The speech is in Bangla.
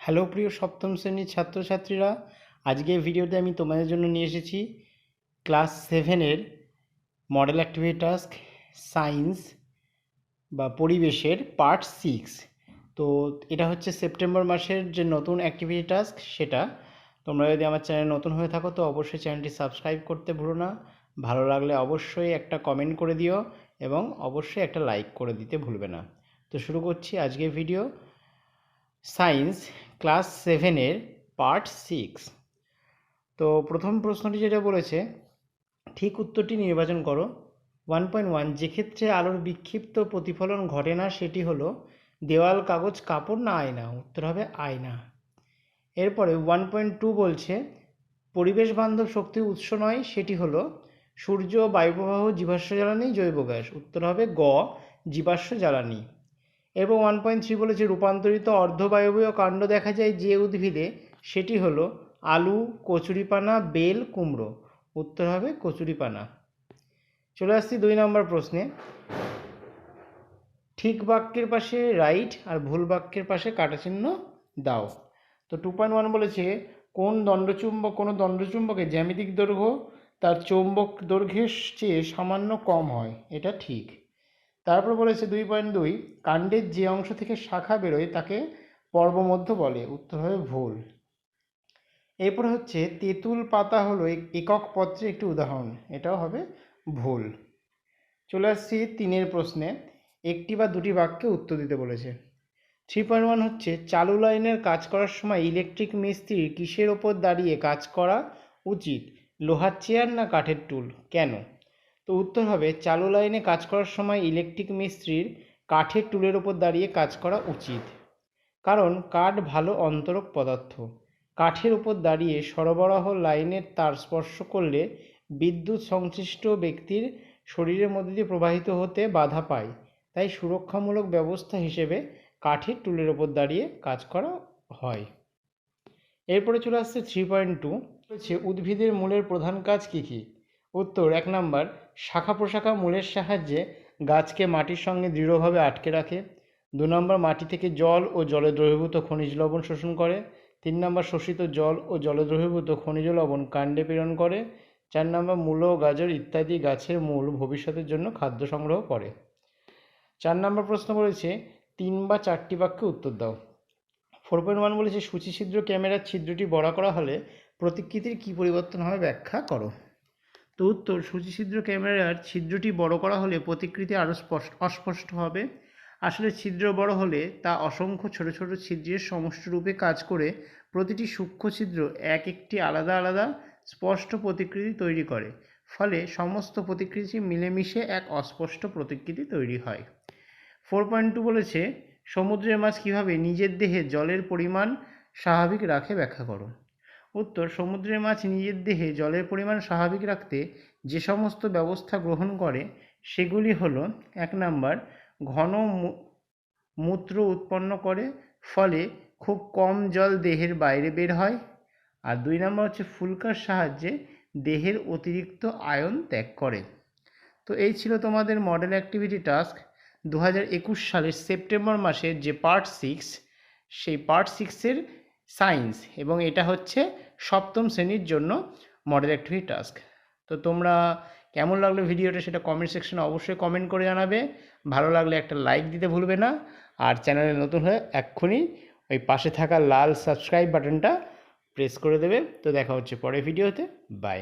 হ্যালো প্রিয় সপ্তম শ্রেণীর ছাত্রছাত্রীরা, আজকের ভিডিওতে আমি তোমাদের জন্য নিয়ে এসেছি ক্লাস 7-এর মডেল অ্যাক্টিভিটি টাস্ক সায়েন্স বা পরিবেশের পার্ট 6। তো এটা হচ্ছে সেপ্টেম্বর মাসের যে নতুন অ্যাক্টিভিটি টাস্ক সেটা। তোমরা যদি আমার চ্যানেল নতুন হয়ে থাকো তো অবশ্যই চ্যানেলটি সাবস্ক্রাইব করতে ভুলো না। ভালো লাগলে অবশ্যই একটা কমেন্ট করে দিও এবং অবশ্যই একটা লাইক করে দিতে ভুলবে না। তো শুরু করছি আজকের ভিডিও। সায়েন্স ক্লাস 7-এর পার্ট 6। তো প্রথম প্রশ্নটি যেটা বলেছে, ঠিক উত্তরটি নির্বাচন করো। 1.1 যে ক্ষেত্রে আলোর বিক্ষিপ্ত প্রতিফলন ঘটে না সেটি হলো দেওয়াল, কাগজ, কাপড় না আয়না। উত্তর হবে আয়না। এরপরে 1.2 বলছে পরিবেশ বান্ধব শক্তির উৎস নয়, সেটি হলো সূর্য, বায়ুপ্রবাহ, জীবাশ্ম জ্বালানি, জৈব গ্যাস। উত্তর হবে গ, জীবাশ্ম জ্বালানি। এবং 1.3 বলেছে রূপান্তরিত অর্ধবায়বীয় কাণ্ড দেখা যায় যে উদ্ভিদে, সেটি হলো আলু, কচুরিপানা, বেল, কুমড়ো। উত্তর হবে কচুরিপানা। চলে আসছি 2 নম্বর প্রশ্নে। ঠিক বাক্যের পাশে রাইট আর ভুল বাক্যের পাশে কাটা চিহ্ন দাও। তো 2.1 বলেছে কোনো দণ্ডচুম্বকের জ্যামিতিক দৈর্ঘ্য তার চৌম্বক দৈর্ঘ্যের চেয়ে সামান্য কম হয়, এটা ঠিক। তারপর বলেছে 2.2 কাণ্ডের যে অংশ থেকে শাখা বেরোয় তাকে পর্বমধ্য বলে। উত্তর হবে ভুল। এরপর হচ্ছে তেঁতুল পাতা হলো একক পত্রের একটি উদাহরণ, এটাও হবে ভুল। চলে আসছি 3 প্রশ্নে। একটি বা দুটি বাক্যে উত্তর দিতে বলেছে। 3.1 হচ্ছে চালু লাইনের কাজ করার সময় ইলেকট্রিক মিস্ত্রির কিসের ওপর দাঁড়িয়ে কাজ করা উচিত? লোহার চেয়ার না কাঠের টুল? কেন? তো উত্তর হবে চালু লাইনে কাজ করার সময় ইলেকট্রিক মিস্ত্রির কাঠের টুলের ওপর দাঁড়িয়ে কাজ করা উচিত। কারণ কাঠ ভালো অন্তরক পদার্থ। কাঠের উপর দাঁড়িয়ে সরবরাহ লাইনের তার স্পর্শ করলে বিদ্যুৎ সংশ্লিষ্ট ব্যক্তির শরীরের মধ্যে দিয়ে প্রবাহিত হতে বাধা পায়, তাই সুরক্ষামূলক ব্যবস্থা হিসেবে কাঠের টুলের ওপর দাঁড়িয়ে কাজ করা হয়। এরপরে চলে আসছে 3.2 হচ্ছে উদ্ভিদের মূলের প্রধান কাজ কী কী? উত্তর 1 নম্বর শাখা প্রশাখা মূলের সাহায্যে গাছকে মাটির সঙ্গে দৃঢ়ভাবে আটকে রাখে। 2 নম্বর মাটি থেকে জল ও জলে দ্রবীভূত খনিজ লবণ শোষণ করে। 3 নম্বর শোষিত জল ও জলে দ্রবীভূত খনিজ লবণ কাণ্ডে প্রেরণ করে। 4 নম্বর মূলো, গাজর ইত্যাদি গাছের মূল ভবিষ্যতের জন্য খাদ্য সংগ্রহ করে। 4 নম্বর প্রশ্ন বলেছে 3 বা 4টি বাক্যে উত্তর দাও। 4.1 বলেছে সূচিছিদ্র ক্যামেরার ছিদ্রটি বড় করা হলে প্রতিকৃতির কী পরিবর্তন হবে ব্যাখ্যা করো। তো উত্তর সূচিছিদ্র ক্যামেরার ছিদ্রটি বড় করা হলে প্রতিকৃতি আরও অস্পষ্ট হবে। আসলে ছিদ্র বড় হলে তা অসংখ্য ছোট ছোট ছিদ্রের সমষ্টিরূপে কাজ করে প্রতিটি সূক্ষ্ম ছিদ্র একটি আলাদা আলাদা স্পষ্ট প্রতিকৃতি তৈরি করে, ফলে সমস্ত প্রতিকৃতি মিলেমিশে এক অস্পষ্ট প্রতিকৃতি তৈরি হয়। 4.2 বলেছে সমুদ্রের মাছ কীভাবে নিজের দেহে জলের পরিমাণ স্বাভাবিক রাখে ব্যাখ্যা করো। উত্তর সমুদ্রের মাছ নিজের দেহে জলের পরিমাণ স্বাভাবিক রাখতে যে সমস্ত ব্যবস্থা গ্রহণ করে সেগুলি হলো 1 নম্বর ঘন মূত্র উৎপন্ন করে, ফলে খুব কম জল দেহের বাইরে বের হয়। আর 2 নম্বর হচ্ছে ফুলকার সাহায্যে দেহের অতিরিক্ত আয়ন ত্যাগ করে। তো এই ছিল তোমাদের মডেল অ্যাক্টিভিটি টাস্ক 2021 সালের সেপ্টেম্বর মাসের যে পার্ট 6, সেই পার্ট 6-এর সায়েন্স, এবং এটা হচ্ছে সপ্তম শ্রেণীর জন্য মডেল অ্যাক্টিভিটি টাস্ক। তো তোমরা কেমন লাগলো ভিডিওটা সেটা কমেন্ট সেকশনে অবশ্যই কমেন্ট করে জানাবে। ভালো লাগলে একটা লাইক দিতে ভুলবে না, আর চ্যানেলে নতুন হয়ে এক্ষুনি ওই পাশে থাকা লাল সাবস্ক্রাইব বাটনটা প্রেস করে দেবে। তো দেখা হচ্ছে পরের ভিডিওতে। বাই।